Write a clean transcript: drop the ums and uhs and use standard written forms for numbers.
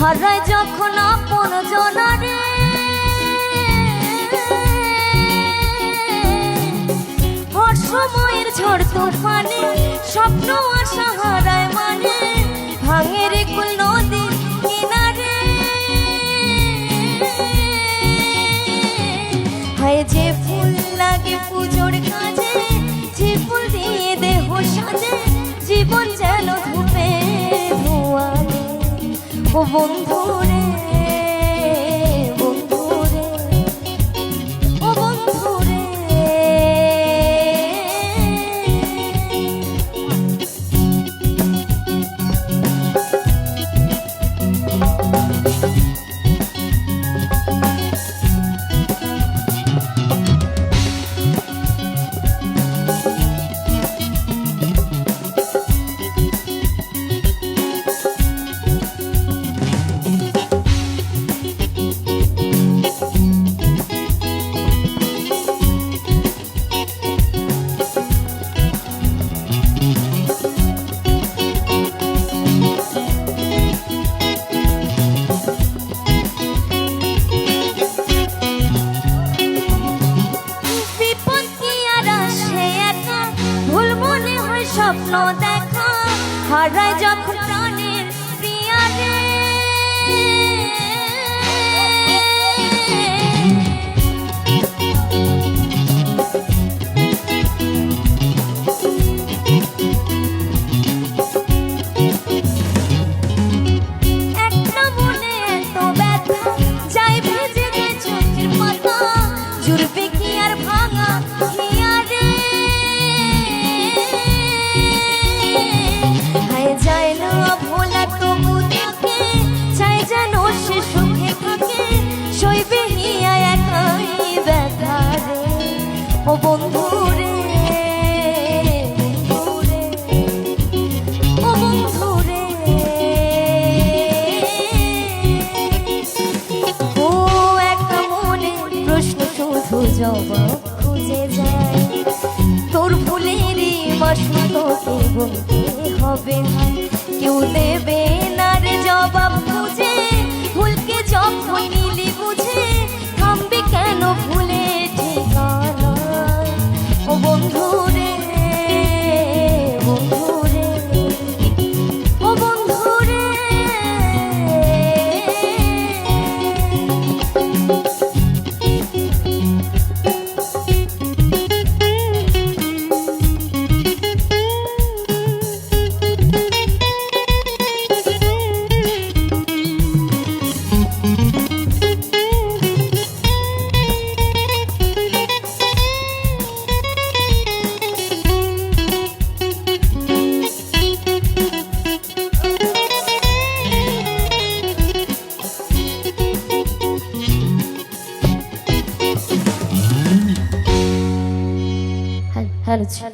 হারায় যখন আপন জনারে, হর সময়ের ঝড় তুফানে স্বপ্ন আশা হারায় মানে, ভাঙে রে কুল নদীর কিনারে। হায় যে ফুল লাগে পুজোর কাজে, যে ফুল দিয়ে দেহ সাজে, জীবন যেন ধূপে ধোঁয়ারে। ও বন্ধুরে, বন্ধুরে, ও বন্ধুরে, স্বপ্ন দেখা হারায় যখন প্রাণের প্রিয়ারে। একটা মনে এত ব্যথা যাই ভেজে যায় চোখের পাতা, জুড়বে কি আর ভাঙা হিয়ারে। যায় না ভোলা তবু তাকে চাই যেন সে সুখে থাকে, সইবে হিয়া একাই ব্যথা রে। ও বন্ধুরে, বন্ধুরে, ও বন্ধুরে, ও একটা মনে প্রশ্ন শুধু জবাব খুঁজে যায়, তোর ভুলেরই মাসু তোকে বলতে হবে না, কেউ দেবে না রে জবাব খুঁজে। ভুলকে যখন নিলি বুঝে, থামবে কেন ভুলে ঠিকানা। ও বন্ধুরে, বন্ধুরে, ও বন্ধুরে, হ্যালো।